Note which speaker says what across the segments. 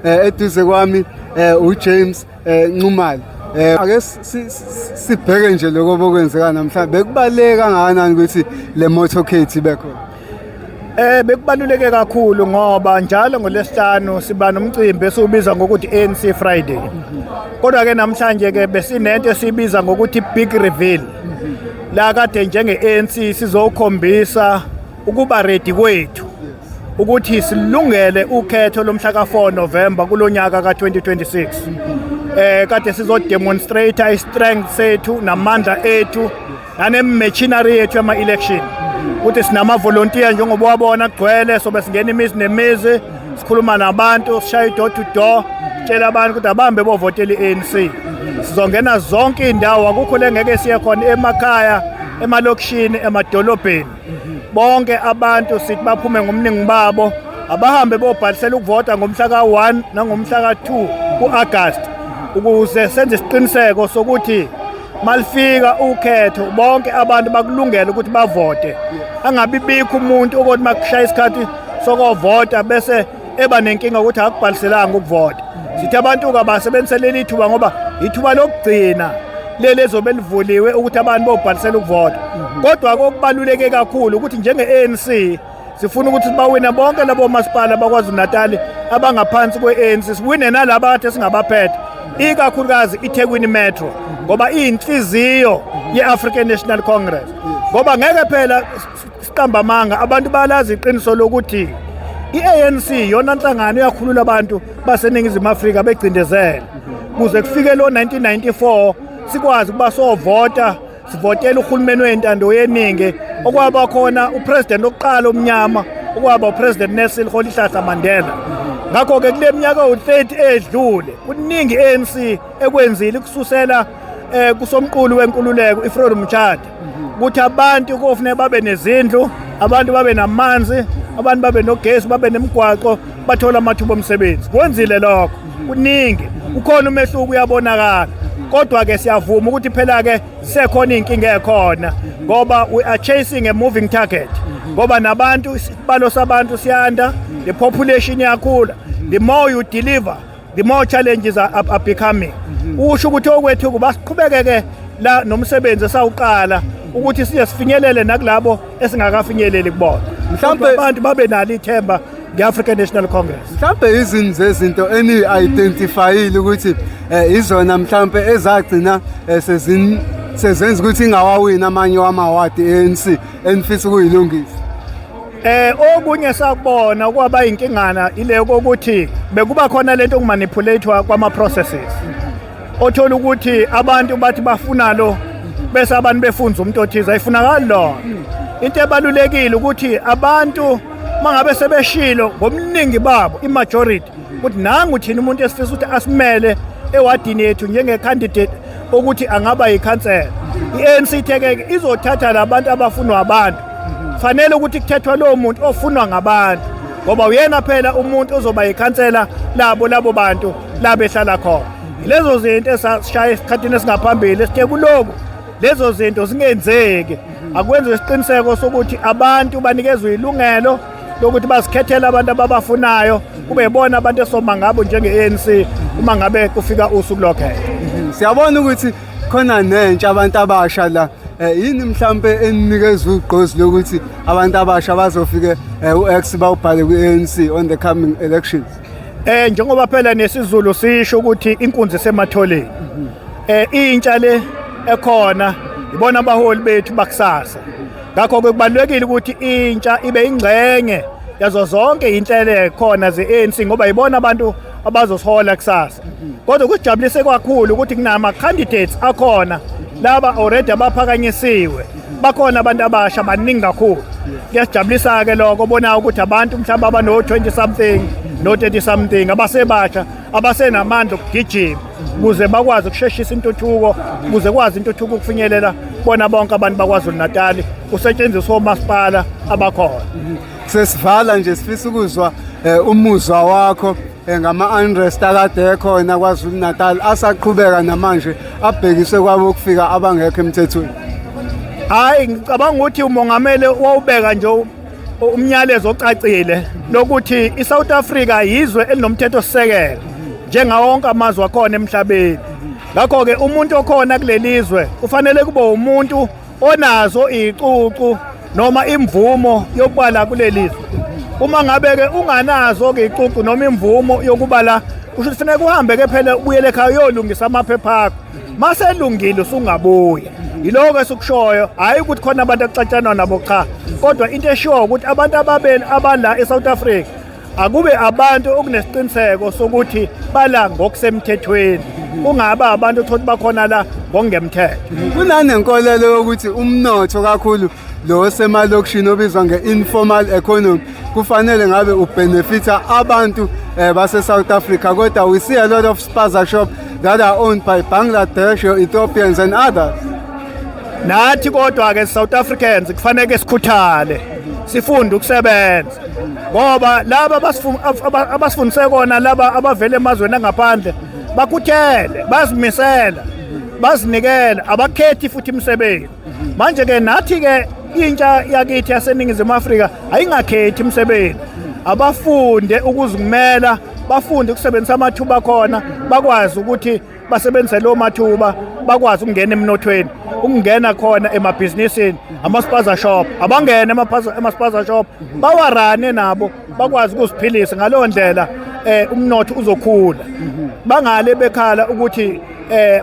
Speaker 1: eduze kwami uJames Ncumali. Ake sibheke nje lokho okwenzeka namhlanje. Bekubaleka kangakanani ukuthi le motorcade ibe khona?
Speaker 2: Bekubaluleke kakhulu ngoba njalo ngoLesihlanu siba nomcimbi esiwubiza ngokuthi ANC Friday. Kodwa ke namhlanje ke besinento esibiza ngokuthi big reveal. La kade njenge-ANC sizokhombisa ukuba ready kwethu ukuthi silungele ukhetho lomhla ka4 November kulonyaka ka2026. Kade sizodemonstrate istrength sethu namandla ethu nane-machinery yethu yama-election. Ukuthi sinama volunteer njengoba wabona kugcwele sobe singena imizi nemizi sikhuluma nabantu sishaya door to door tshela abantu ukuthi abahambe bovotela i-ANC. Sizongena zonke indawo akukho lengeke siye khona emakhaya emalokishini emadolobheni. Bonke abantu sithi baphume ngomningi babo abahambe bobhalisela ukuvota ngomhla ka1 nangomhla ka2 kuAugust ukuze senze isiqiniseko sokuthi malifika ukhetho bonke abantu bakulungela ukuthi bavote. Angabi bikho umuntu ukuthi makushaya isikhathi sokovota bese eba nenkinga ukuthi akubhaliselanga ukuvota. Sithi abantu kabasebenzisele ithuba ngoba ithuba lokugcina leli zobe livuliwe ukuthi abantu bobhalisela ukuvota. Kodwa kokubaluleke kakhulu ukuthi njenge-ANC sifuna ukuthi sibawina bonke labo masipala bakwaZulu Natal abangaphansi kwe-ANC, siwine nalabo kade singabaphethe, ikakhulukazi iThekwini Metro ngoba iyinhliziyo ye-African National Congress. Ngoba ngeke phela siqamba amanga abantu balazi iqiniso lokuthi i-ANC yona nhlangano yakhulula abantu baseNingizimu Afrika begcindezela kuze kufike lo 1994 sikwazi ukuba sovota sivotela uhulumeni wentando yeningi okwaba khona upresident oqala omnyama okwaba upresident Nelson Rolihlahla Mandela. Ngakho ke kule minyaka u30 edlule kuningi ANC ekwenzile kususela kusomqulu wenkululeko iFreedom Charter ukuthi abantu kofanele babe nezindlu, abantu babe namanzi, abantu babe nogesi, babe nemigwaqo, bathola amathuba omsebenzi. Kwenzile lokho kuningi, ukhona umehluko uyabonakala. Kodwa ke siyavuma ukuthi phela ke sekhona inkinga ekhona ngoba we are chasing a moving target. Ngoba nabantu isibalo sabantu siyanda, the population iyakhula. The more you deliver, the more challenges are becoming. Usho ukuthi okwethu kuba siqhubekeke la nomsebenzi esawuqala ukuthi siye sifinyelele nakulabo esingakafinyeleli kubona. Mhlawumbe abantu babe nalo ithemba nge-African National Congress.
Speaker 1: Mhlawumbe izinto eni-identifyile ukuthi izona mhlawumbe ezagcina sezenza ukuthi ingawawina amanye wamawadi ANC enifisa ukuyilungisa.
Speaker 2: Okunye sakubona kwaba inkingana ile kokuthi bekuba khona lento okumanipulatewa kwama-processes. Othola ukuthi abantu bathi bafuna lo bese abantu befunza umuntu othize ayifunakali lo. Into ebalulekile ukuthi abantu mangabe sebeshilo ngomningi babo imajority ukuthi nangu uthini umuntu esifisa ukuthi asimele ewadini yethu njenge-candidate ukuthi angaba yikhansela. I-ANC theke izothatha labantu abafunwa abantu. Fanele ukuthi kuthethwa lowo muntu ofunwa ngabantu ngoba uyena phela umuntu ozoba yikhansela labo bantu la behlala khona. Lezo zinto esashaya esikhathini esingaphambili sithe kuloko lezo zinto zingenzeki. Akwenze isiqiniseko sokuthi abantu banikezwe ilungelo lokuthi bazikhethele abantu ababafunayo kube yibona abantu esoma ngabo njenge-ANC uma ngabe kufika usuku lokhetho.
Speaker 1: Siyabona ukuthi khona nentsha abantu abasha la yini mhlambe eninikeza ugqozi lokuthi abantu abasha bazofike uX bawubhale kwi-ANC on the coming elections.
Speaker 2: Njengoba phela nesizulu sisho ukuthi inkunzi esematholeni. Intsha le ekhona ibona abaholi bethu bakusasa. Ngakho ke kubalulekile ukuthi intsha ibe ingcenye yazo zonke inhlelo ekhona ze-ANC ngoba ibona abantu abazosihola kusasa. Kodwa kujabulise kakhulu ukuthi kunama candidates akhona laba already abaphakanyisiwe. Bakhona abantu abasha baningi kakhulu. Kuyajabulisa ke lokho bona ukuthi abantu mhlawumbe abano 20 something no 30 something abasebasha abasenamandla okugijima kuze bakwazi ukusheshisa intuthuko kuze kwazi intuthuko ukufinyelela bona bonke abantu bakwaZulu Natal kusetshenziswa omasipala abakhona.
Speaker 1: Sesivala nje sifisa ukuzwa umuzwa wakho ngama-unrest akade ekhona kwaZulu Natal asaqhubeka namanje abhekiswe kwabo ukufika abangekho emthethweni.
Speaker 2: Hayi ngicabanga ukuthi umongameli wawubeka nje umnyalezo ocacile lokuthi iSouth Africa yizwe elinomthetho sisekelo njengawo wonke amazwe akhona emhlabeni. Ngakho ke umuntu okhona kulelizwe kufanele kube umuntu onazo izicucu noma imvumo yokubala kulelizwe. Uma ngabe ke unganazo ke izicucu noma imvumo yokubala kusho kufanele uhambe ke phela ubuyele ekhaya uyolungisa amaphepha akho. Mase elungile usungabuya. Yiloko esikushoyo hayi ukuthi khona abantu akucatshanwa nabo cha, kodwa into eshiwo ukuthi abantu ababili abala eSouth Africa akube abantu okunesiqiniseko sokuthi bala ngokusemthethweni, kungaba abantu othothi bakhona la ngokungemthetho.
Speaker 1: Kunanenkolelo yokuthi umnotho kakhulu lo osemalokishini obizwa nge-informal economy kufanele ngabe ubenefita abantu base-South Africa, kodwa we see a lot of spaza shop that are owned by Bangladesh, Ethiopians and others.
Speaker 2: Nathi kodwa ke South Africans kufanele sikhuthale sifunde ukusebenza ngoba laba abasifundise kona laba abavele emazweni angaphandle bakhuthele bazimisela bazinikela abakhethi futhi imisebenzi. Manje ke nathi ke intsha yakithi yaseNingizimu Afrika ayingakhethi imisebenzi, abafunde ukuzimela, bafunde ukusebenzisa amathuba khona, bakwazi ukuthi basebenzise lo mathuba, bakwazi ukungena emnothweni, ukungena khona emabhizinisini, ama-spaza shop, abangene ama-spaza shop, bawarane nabo, bakwazi ukuziphilisa ngalo ndlela umnotho uzokhula. Bangale bekhala ukuthi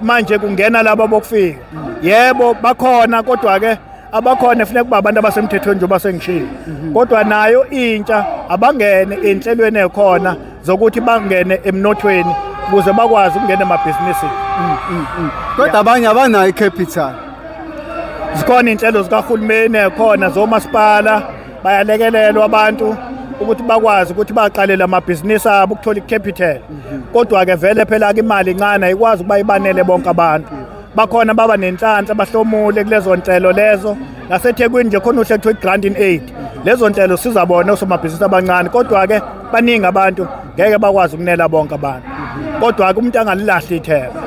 Speaker 2: manje kungena laba bokufika. Yebo bakhona kodwa ke abakhona kufanele kuba abantu abasemthethweni njengoba sengishilo. Kodwa nayo intsha abangene enhlelweni ekhona zokuthi bangene emnothweni ukuze bakwazi ukungena emabhizinisini.
Speaker 1: Kodwa abanye abanayo icapital.
Speaker 2: Zikhona inhlelo zikahulumeni ekhona zomasipala bayalekelelwa abantu ukuthi bakwazi ukuthi baqalela amabhizinisi abo ukuthola icapital. Kodwa ke vele phela ke imali incane ayikwazi ukuba ibanele bonke abantu. Bakhona baba nenhlanhla abahlomule kulezo nhlelo lezo. NaseThekwini nje khona uhlelo kuthiwa grant in aid. Lezo nhlelo sizabona osomabhizinisi abancane, kodwa ke baningi abantu ngeke bakwazi ukunela bonke abantu. Kodwa ke umuntu angalilahli ithemba.